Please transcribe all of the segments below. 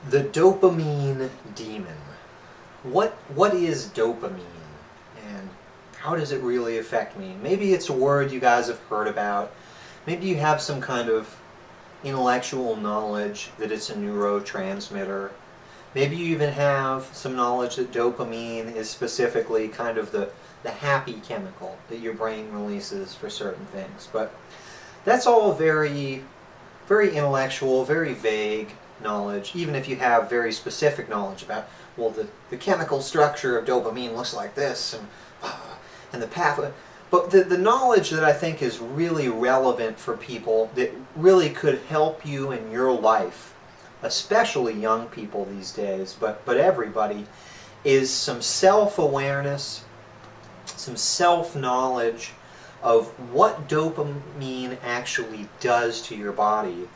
The dopamine demon. What is dopamine, and how does it really affect me? Maybe it's a word you guys have heard about. Maybe you have some kind of intellectual knowledge that it's a neurotransmitter. Maybe you even have some knowledge that dopamine is specifically kind of the happy chemical that your brain releases for certain things. But that's all very, very intellectual, very vague knowledge, even if you have very specific knowledge about, well, the chemical structure of dopamine looks like this, and the pathway. But the knowledge that I think is really relevant for people, that really could help you in your life, especially young people these days, but everybody, is some self-awareness, some self-knowledge of what dopamine actually does to your body.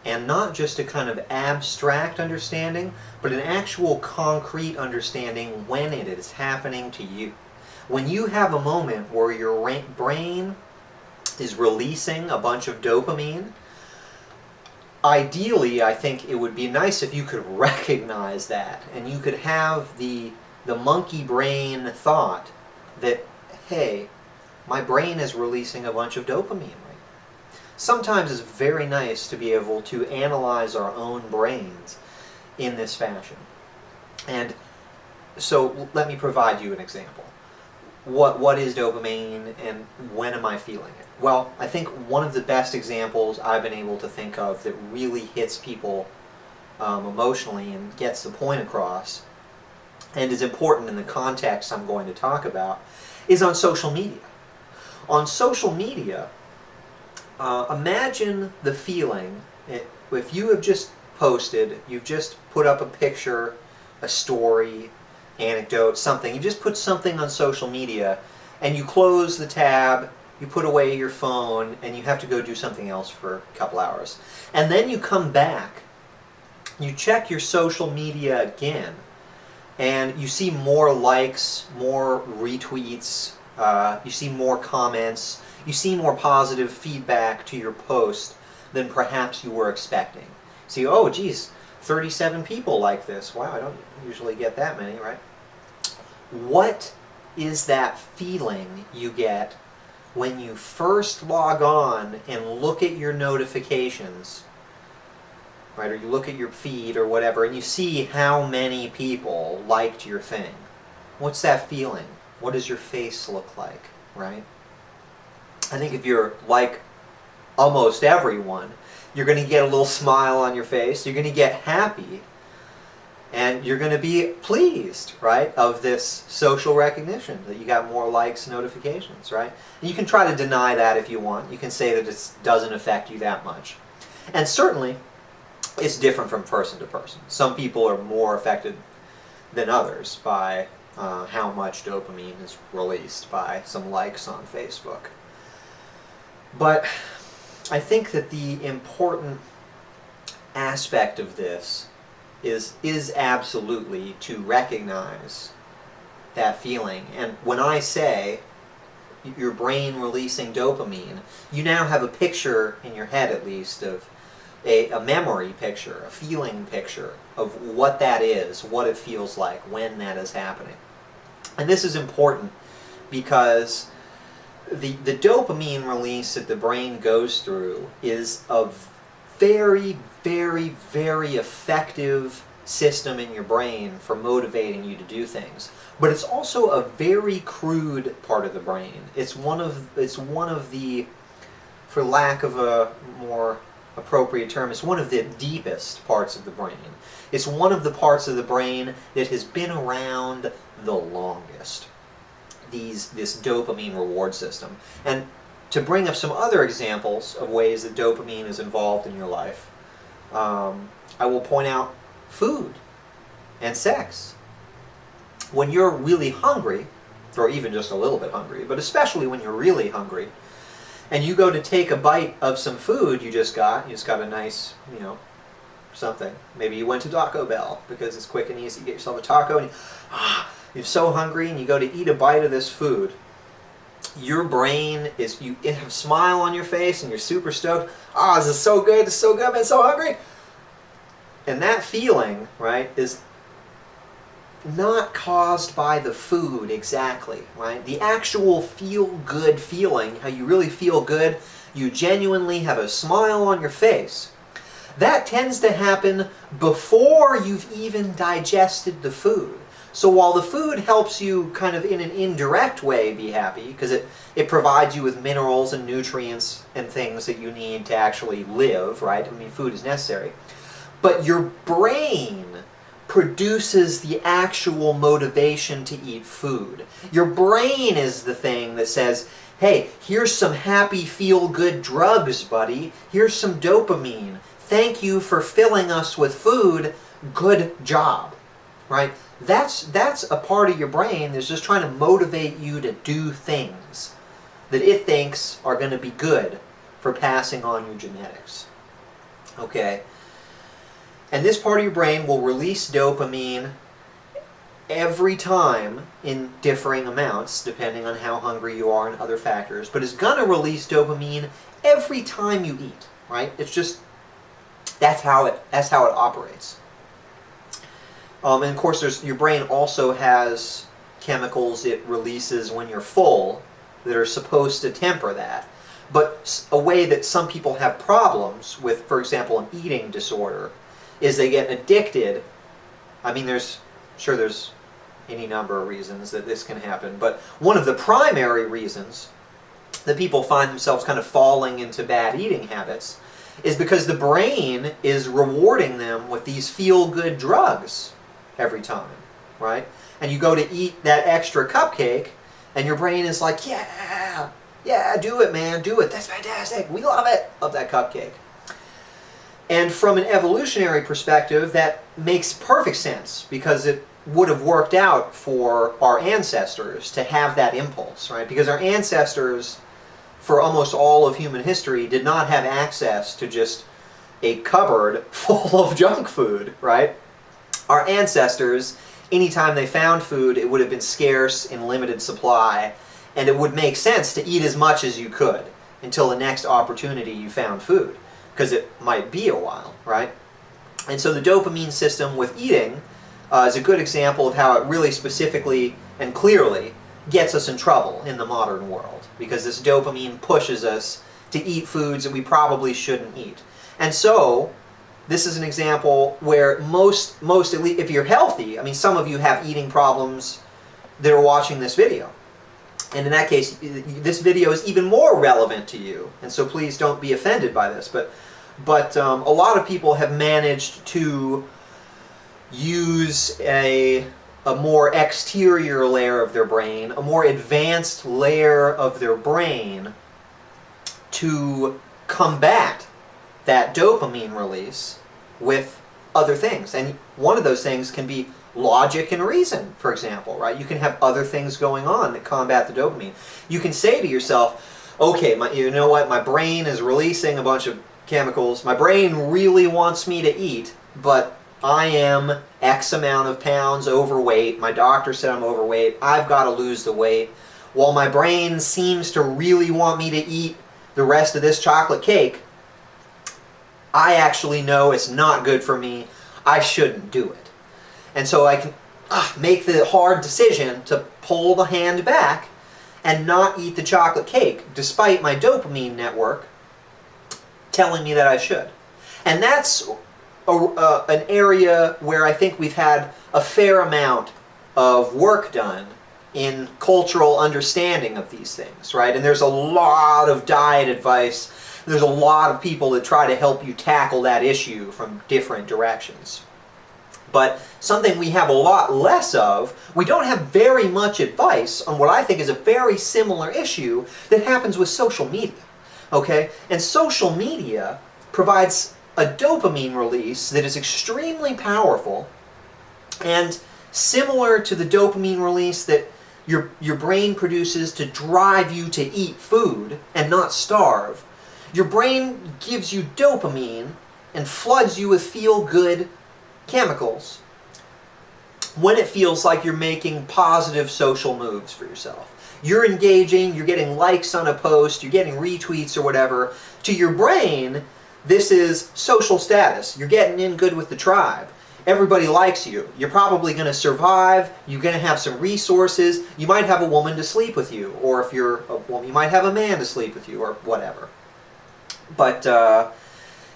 And not just a kind of abstract understanding, but an actual concrete understanding when it is happening to you. When you have a moment where your brain is releasing a bunch of dopamine, ideally I think it would be nice if you could recognize that, and you could have the monkey brain thought that, hey, my brain is releasing a bunch of dopamine. Sometimes it's very nice to be able to analyze our own brains in this fashion. And so let me provide you an example. What is dopamine, and when am I feeling it? Well, I think one of the best examples I've been able to think of that really hits people emotionally and gets the point across, and is important in the context I'm going to talk about, is on social media. On social media, imagine the feeling if you have just posted, you've just put up a picture, a story, anecdote, something. You just put something on social media, and you close the tab, you put away your phone, and you have to go do something else for a couple hours. And then you come back, you check your social media again, and you see more likes, more retweets, you see more comments, you see more positive feedback to your post than perhaps you were expecting. See, oh geez, 37 people like this. Wow, I don't usually get that many, right? What is that feeling you get when you first log on and look at your notifications, right? Or you look at your feed or whatever, and you see how many people liked your thing. What's that feeling? What does your face look like, right? I think if you're like almost everyone, you're going to get a little smile on your face, you're going to get happy, and you're going to be pleased, right, of this social recognition, that you got more likes and notifications, right? And you can try to deny that if you want. You can say that it doesn't affect you that much. And certainly, it's different from person to person. Some people are more affected than others by how much dopamine is released by some likes on Facebook. But I think that the important aspect of this is absolutely to recognize that feeling. And when I say your brain releasing dopamine, you now have a picture in your head, at least, of a memory picture, a feeling picture of what that is, what it feels like when that is happening. And this is important because the dopamine release that the brain goes through is a very, very, very effective system in your brain for motivating you to do things. But it's also a very crude part of the brain. It's one of the, for lack of a more appropriate term, it's one of the deepest parts of the brain. It's one of the parts of the brain that has been around the longest. This dopamine reward system. And to bring up some other examples of ways that dopamine is involved in your life, I will point out food and sex. When you're really hungry, or even just a little bit hungry, but especially when you're really hungry, and you go to take a bite of some food you just got a nice, something. Maybe you went to Taco Bell because it's quick and easy. You get yourself a taco and you're so hungry and you go to eat a bite of this food. Your brain you have a smile on your face and you're super stoked. This is so good, I'm so hungry. And that feeling, right, is not caused by the food exactly, right? The actual feel-good feeling, how you really feel good, you genuinely have a smile on your face, that tends to happen before you've even digested the food. So while the food helps you kind of in an indirect way be happy, because it provides you with minerals and nutrients and things that you need to actually live, right? I mean, food is necessary. But your brain produces the actual motivation to eat food. Your brain is the thing that says, hey, here's some happy, feel-good drugs, buddy. Here's some dopamine. Thank you for filling us with food. Good job, right? That's a part of your brain that's just trying to motivate you to do things that it thinks are going to be good for passing on your genetics. Okay? And this part of your brain will release dopamine every time in differing amounts, depending on how hungry you are and other factors. But it's going to release dopamine every time you eat, right? It's just, that's how it operates. And of course, your brain also has chemicals it releases when you're full that are supposed to temper that. But a way that some people have problems with, for example, an eating disorder, is they get addicted. I mean, there's any number of reasons that this can happen, but one of the primary reasons that people find themselves kind of falling into bad eating habits is because the brain is rewarding them with these feel-good drugs every time, right? And you go to eat that extra cupcake, and your brain is like, yeah, do it, man, do it. That's fantastic. We love it. Love that cupcake. And from an evolutionary perspective, that makes perfect sense, because it would have worked out for our ancestors to have that impulse, right? Because our ancestors, for almost all of human history, did not have access to just a cupboard full of junk food, right? Our ancestors, anytime they found food, it would have been scarce in limited supply, and it would make sense to eat as much as you could until the next opportunity you found food, because it might be a while, right? And so the dopamine system with eating is a good example of how it really specifically and clearly gets us in trouble in the modern world, because this dopamine pushes us to eat foods that we probably shouldn't eat. And so this is an example where most if you're healthy, I mean, some of you have eating problems that are watching this video. And in that case, this video is even more relevant to you. And so please don't be offended by this. But a lot of people have managed to use a more exterior layer of their brain, a more advanced layer of their brain, to combat that dopamine release with other things. And one of those things can be logic and reason, for example, right? You can have other things going on that combat the dopamine. You can say to yourself, okay, you know what, my brain is releasing a bunch of chemicals. My brain really wants me to eat, but I am X amount of pounds overweight. My doctor said I'm overweight. I've got to lose the weight. While my brain seems to really want me to eat the rest of this chocolate cake, I actually know it's not good for me. I shouldn't do it. And so I can make the hard decision to pull the hand back and not eat the chocolate cake, despite my dopamine network telling me that I should. And that's an area where I think we've had a fair amount of work done in cultural understanding of these things, right? And there's a lot of diet advice. There's a lot of people that try to help you tackle that issue from different directions. But something we have a lot less of, we don't have very much advice on what I think is a very similar issue that happens with social media. Okay? And social media provides a dopamine release that is extremely powerful, and similar to the dopamine release that your brain produces to drive you to eat food and not starve. Your brain gives you dopamine and floods you with feel-good chemicals when it feels like you're making positive social moves for yourself. You're engaging, you're getting likes on a post, you're getting retweets or whatever. To your brain, This is social status. You're getting in good with the tribe. Everybody likes you. You're probably going to survive. You're going to have some resources. You might have a woman to sleep with you, or if you're a woman, you might have a man to sleep with you, or whatever. But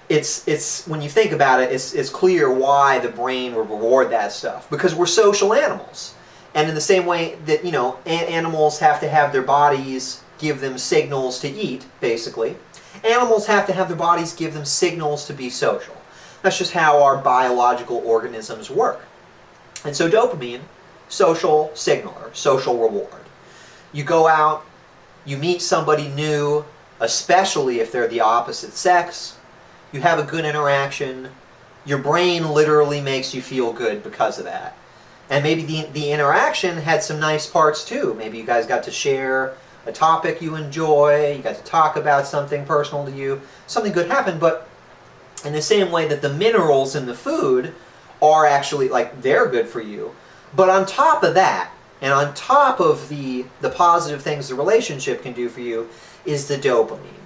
it's when you think about it, it's clear why the brain will reward that stuff, because we're social animals. And in the same way that, you know, animals have to have their bodies give them signals to eat, basically, animals have to have their bodies give them signals to be social. That's just how our biological organisms work. And so dopamine, social signaler, social reward. You go out, you meet somebody new, especially if they're the opposite sex, you have a good interaction, your brain literally makes you feel good because of that. And maybe the interaction had some nice parts too. Maybe you guys got to share a topic you enjoy, you got to talk about something personal to you, something good happened, but in the same way that the minerals in the food are actually, like, they're good for you. But on top of that, and on top of the positive things the relationship can do for you, is the dopamine,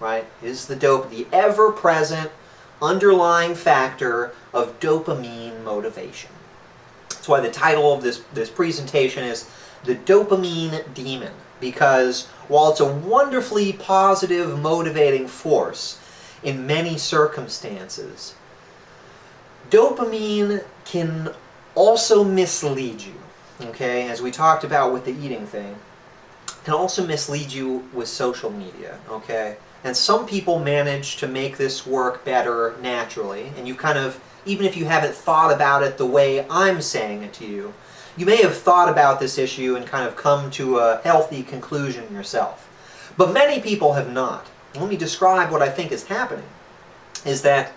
right? Is the ever-present underlying factor of dopamine motivation. That's why the title of this presentation is The Dopamine Demon, because while it's a wonderfully positive, motivating force in many circumstances, dopamine can also mislead you, okay? As we talked about with the eating thing, can also mislead you with social media, okay? And some people manage to make this work better naturally, and you kind of, even if you haven't thought about it the way I'm saying it to you, you may have thought about this issue and kind of come to a healthy conclusion yourself. But many people have not. Let me describe what I think is happening, is that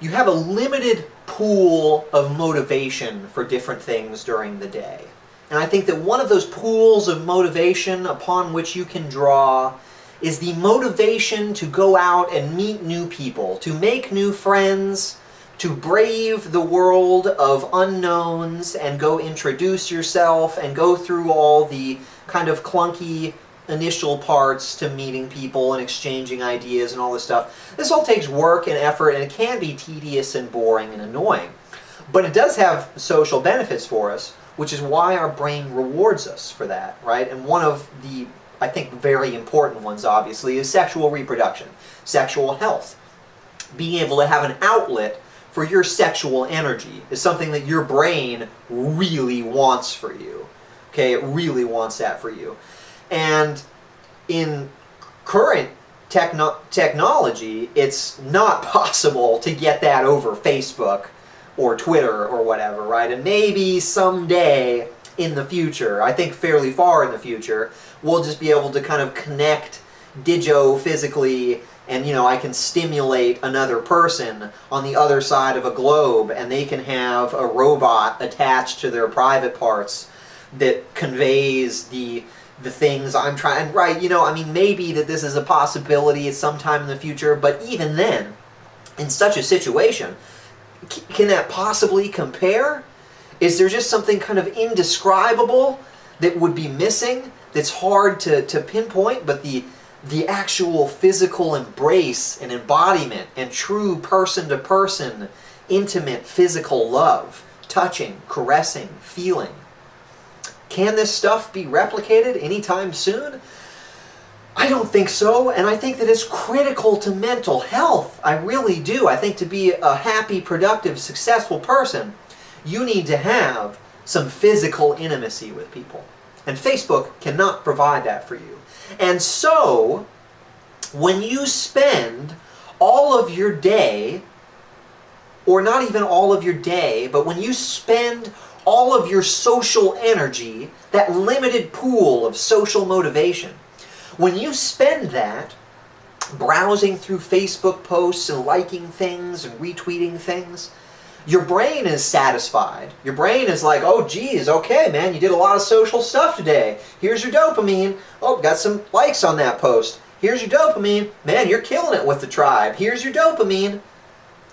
you have a limited pool of motivation for different things during the day. And I think that one of those pools of motivation upon which you can draw is the motivation to go out and meet new people, to make new friends, to brave the world of unknowns and go introduce yourself and go through all the kind of clunky initial parts to meeting people and exchanging ideas and all this stuff. This all takes work and effort, and it can be tedious and boring and annoying. But it does have social benefits for us, which is why our brain rewards us for that, right? And one of the, I think, very important ones, obviously, is sexual reproduction, sexual health. Being able to have an outlet for your sexual energy is something that your brain really wants for you. Okay, it really wants that for you. And in current technology, it's not possible to get that over Facebook or Twitter or whatever, right? And maybe someday in the future, I think fairly far in the future, we'll just be able to kind of connect physically, and, you know, I can stimulate another person on the other side of a globe, and they can have a robot attached to their private parts that conveys the things I'm trying, right? You know, I mean, maybe that this is a possibility at some time in the future, but even then, in such a situation, can that possibly compare? Is there just something kind of indescribable that would be missing, that's hard to pinpoint, but the actual physical embrace and embodiment and true person-to-person, intimate physical love, touching, caressing, feeling. Can this stuff be replicated anytime soon? I don't think so, and I think that it's critical to mental health. I really do. I think to be a happy, productive, successful person, you need to have some physical intimacy with people. And Facebook cannot provide that for you. And so, when you spend all of your day, or not even all of your day, but when you spend all of your social energy, that limited pool of social motivation, when you spend that browsing through Facebook posts and liking things and retweeting things, your brain is satisfied. Your brain is like, oh geez, okay man, you did a lot of social stuff today. Here's your dopamine. Oh, got some likes on that post. Here's your dopamine. Man, you're killing it with the tribe. Here's your dopamine.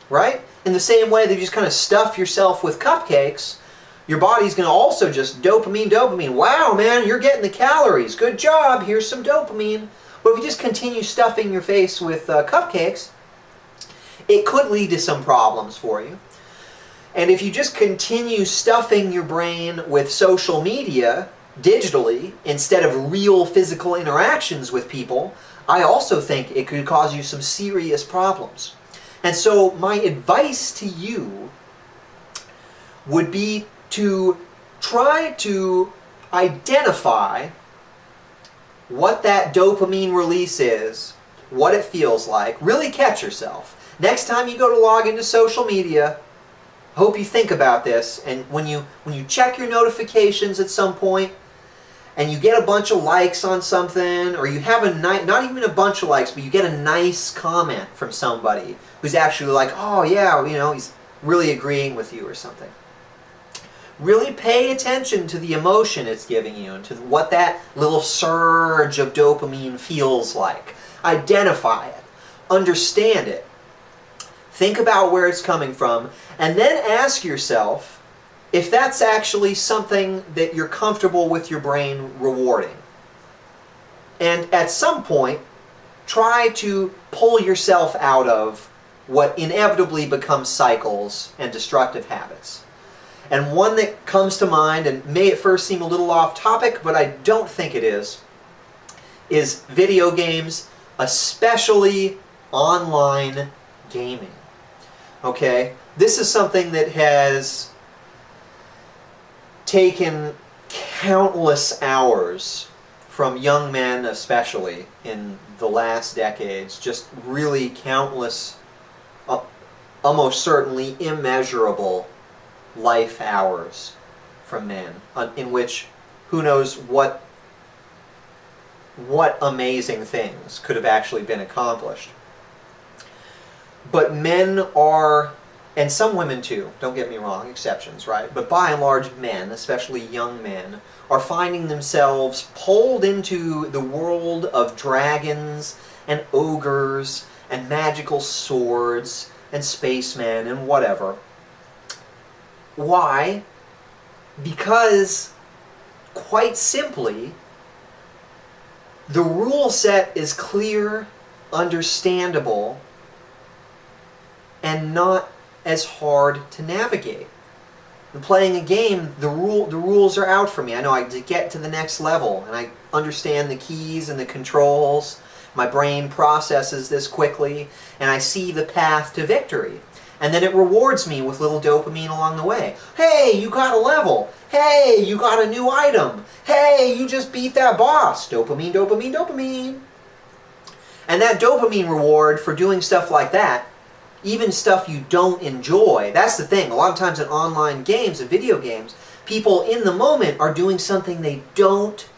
Right? In the same way that you just kind of stuff yourself with cupcakes, your body's going to also just dopamine. Wow, man, you're getting the calories. Good job. Here's some dopamine. But if you just continue stuffing your face with cupcakes, it could lead to some problems for you. And if you just continue stuffing your brain with social media digitally instead of real physical interactions with people, I also think it could cause you some serious problems. And so my advice to you would be to try to identify what that dopamine release is, what it feels like, really catch yourself. Next time you go to log into social media, hope you think about this, and when you check your notifications at some point and you get a bunch of likes on something, or you have not even a bunch of likes, but you get a nice comment from somebody who's actually like, oh yeah, you know, he's really agreeing with you or something. Really pay attention to the emotion it's giving you and to what that little surge of dopamine feels like. Identify it. Understand it. Think about where it's coming from, and then ask yourself if that's actually something that you're comfortable with your brain rewarding. And at some point, try to pull yourself out of what inevitably becomes cycles and destructive habits. And one that comes to mind, and may at first seem a little off topic, but I don't think it is video games, especially online gaming. Okay? This is something that has taken countless hours from young men, especially in the last decades, just really countless, almost certainly immeasurable life hours from men, in which who knows what amazing things could have actually been accomplished. But men are, and some women too, don't get me wrong, exceptions, right? But by and large, men, especially young men, are finding themselves pulled into the world of dragons and ogres and magical swords and spacemen and whatever. Why? Because, quite simply, the rule set is clear, understandable, and not as hard to navigate. In playing a game, the rules are out for me. I know I get to the next level, and I understand the keys and the controls. My brain processes this quickly, and I see the path to victory. And then it rewards me with little dopamine along the way. Hey, you got a level. Hey, you got a new item. Hey, you just beat that boss. Dopamine, dopamine, dopamine. And that dopamine reward for doing stuff like that, even stuff you don't enjoy, that's the thing. A lot of times in online games and video games, people in the moment are doing something they don't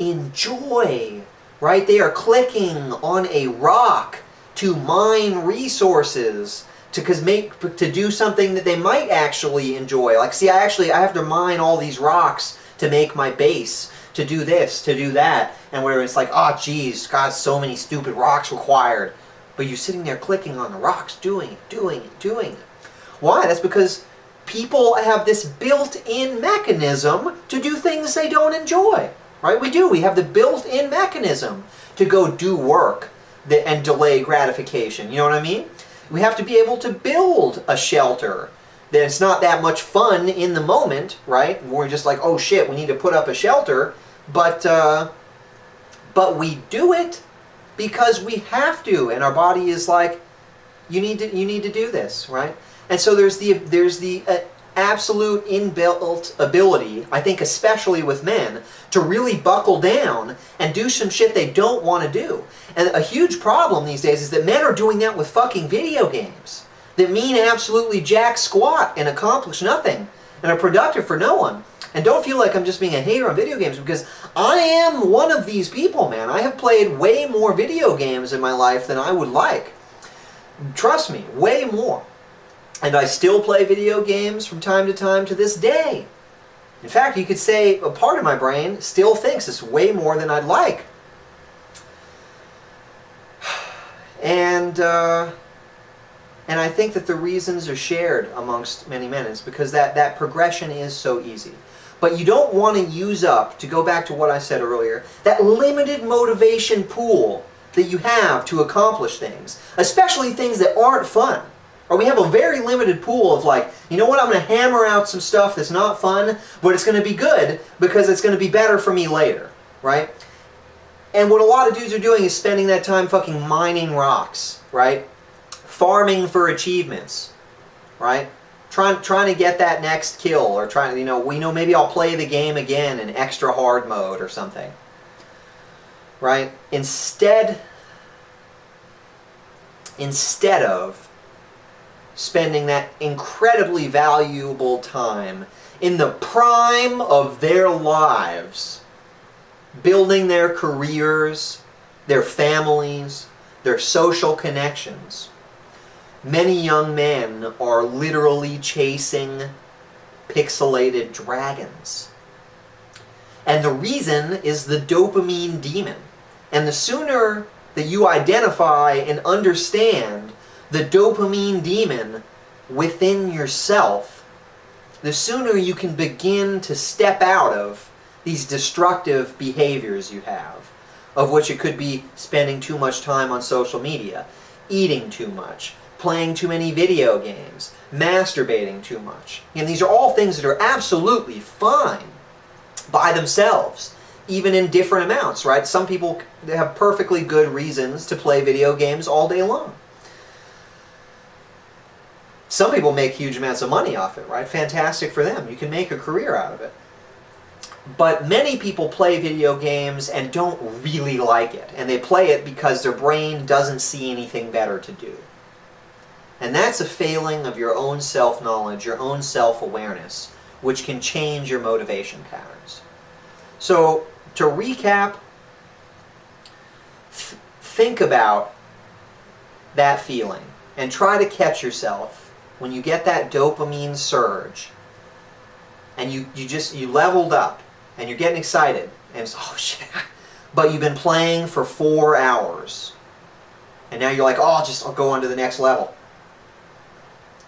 enjoy. Right? They are clicking on a rock to mine resources, to do something that they might actually enjoy. Like, see, I have to mine all these rocks to make my base, to do this, to do that, and where it's like, oh geez, God, so many stupid rocks required. But you're sitting there clicking on the rocks, doing it. Why? That's because people have this built-in mechanism to do things they don't enjoy. Right? We do. We have the built-in mechanism to go do work and delay gratification. You know what I mean? We have to be able to build a shelter. That it's not that much fun in the moment, right? We're just like, oh shit, we need to put up a shelter, but we do it because we have to, and our body is like, you need to do this, right? And so there's the absolute inbuilt ability, I think especially with men, to really buckle down and do some shit they don't want to do. And a huge problem these days is that men are doing that with fucking video games that mean absolutely jack squat and accomplish nothing and are productive for no one. And don't feel like I'm just being a hater on video games, because I am one of these people, man. I have played way more video games in my life than I would like. Trust me, way more. And I still play video games from time to this day. In fact, you could say a part of my brain still thinks it's way more than I'd like. And I think that the reasons are shared amongst many men. It's because that progression is so easy. But you don't want to use up, to go back to what I said earlier, that limited motivation pool that you have to accomplish things, especially things that aren't fun. Or we have a very limited pool of like, you know what, I'm going to hammer out some stuff that's not fun, but it's going to be good because it's going to be better for me later, right? And what a lot of dudes are doing is spending that time fucking mining rocks, right? Farming for achievements, right? Trying to get that next kill, or trying, maybe I'll play the game again in extra hard mode or something, right? Instead of spending that incredibly valuable time in the prime of their lives, building their careers, their families, their social connections, many young men are literally chasing pixelated dragons. And the reason is the dopamine demon. And the sooner that you identify and understand the dopamine demon within yourself, the sooner you can begin to step out of these destructive behaviors you have, of which it could be spending too much time on social media, eating too much, playing too many video games, masturbating too much. And these are all things that are absolutely fine by themselves, even in different amounts, right? Some people have perfectly good reasons to play video games all day long. Some people make huge amounts of money off it, right? Fantastic for them. You can make a career out of it. But many people play video games and don't really like it. And they play it because their brain doesn't see anything better to do. And that's a failing of your own self-knowledge, your own self-awareness, which can change your motivation patterns. So, to recap, think about that feeling and try to catch yourself when you get that dopamine surge and you leveled up and you're getting excited and it's, oh shit, but you've been playing for 4 hours and now you're like, oh, I'll go on to the next level.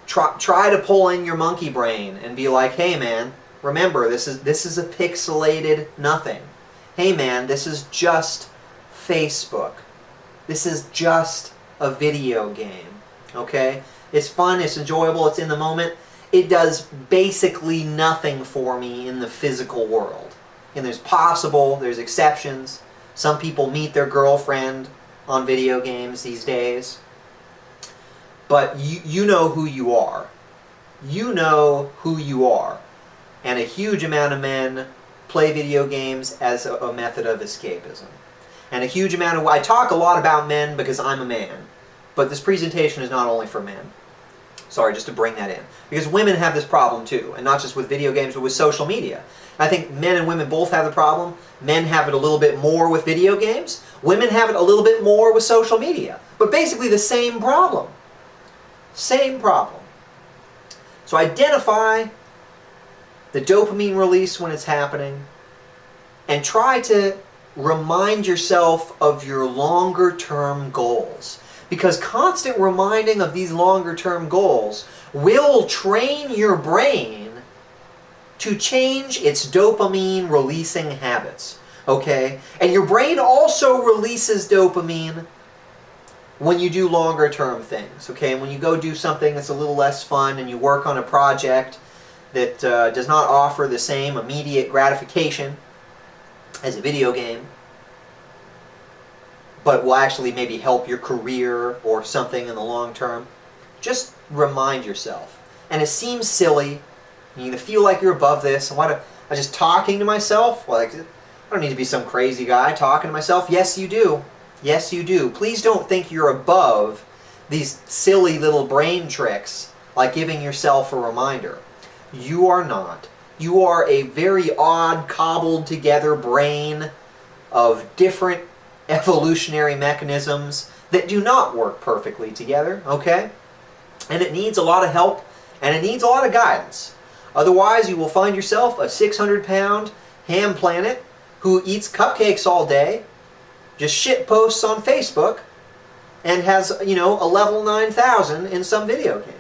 Try to pull in your monkey brain and be like, hey man, remember, this is a pixelated nothing. Hey man, this is just Facebook. This is just a video game. Okay? It's fun, it's enjoyable, it's in the moment. It does basically nothing for me in the physical world. And there's exceptions. Some people meet their girlfriend on video games these days. But you know who you are. You know who you are. And a huge amount of men play video games as a method of escapism. And a huge amount of... I talk a lot about men because I'm a man. But this presentation is not only for men. Sorry, just to bring that in. Because women have this problem too. And not just with video games, but with social media. I think men and women both have the problem. Men have it a little bit more with video games. Women have it a little bit more with social media. But basically the same problem. Same problem. So identify the dopamine release when it's happening and try to remind yourself of your longer term goals. Because constant reminding of these longer term goals will train your brain to change its dopamine releasing habits. Okay? And your brain also releases dopamine when you do longer term things. Okay? And when you go do something that's a little less fun and you work on a project that does not offer the same immediate gratification as a video game, but will actually maybe help your career or something in the long term, just remind yourself. And it seems silly. You feel like you're above this. And I'm just talking to myself? Well, I don't need to be some crazy guy talking to myself. Yes, you do. Yes, you do. Please don't think you're above these silly little brain tricks like giving yourself a reminder. You are not. You are a very odd, cobbled together brain of different evolutionary mechanisms that do not work perfectly together, okay? And it needs a lot of help, and it needs a lot of guidance. Otherwise, you will find yourself a 600-pound ham planet who eats cupcakes all day, just shit posts on Facebook, and has, a level 9,000 in some video game,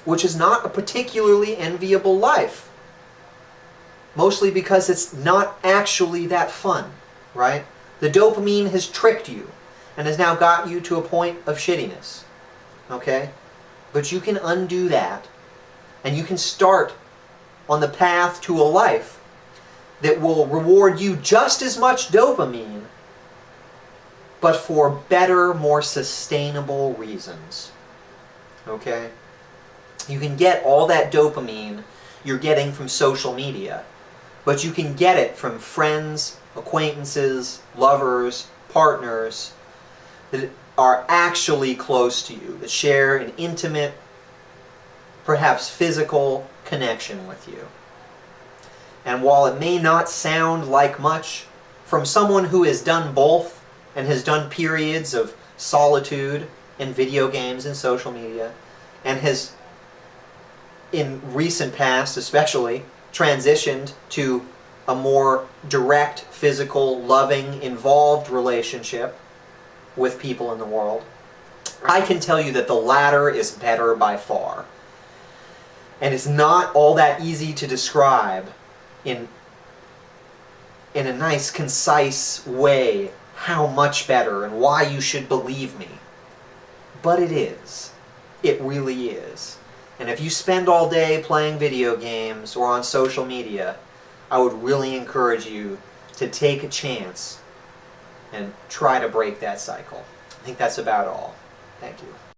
which is not a particularly enviable life. Mostly because it's not actually that fun, right? The dopamine has tricked you. and has now got you to a point of shittiness. Okay? But you can undo that, and you can start on the path to a life that will reward you just as much dopamine, but for better, more sustainable reasons. Okay? You can get all that dopamine you're getting from social media, but you can get it from friends, acquaintances, lovers, partners that are actually close to you, that share an intimate, perhaps physical connection with you. And while it may not sound like much, from someone who has done both and has done periods of solitude in video games and social media, and has, in recent past especially, transitioned to a more direct, physical, loving, involved relationship with people in the world, I can tell you that the latter is better by far. And it's not all that easy to describe in a nice, concise way how much better and why you should believe me. But it is. It really is. And if you spend all day playing video games or on social media, I would really encourage you to take a chance and try to break that cycle. I think that's about all. Thank you.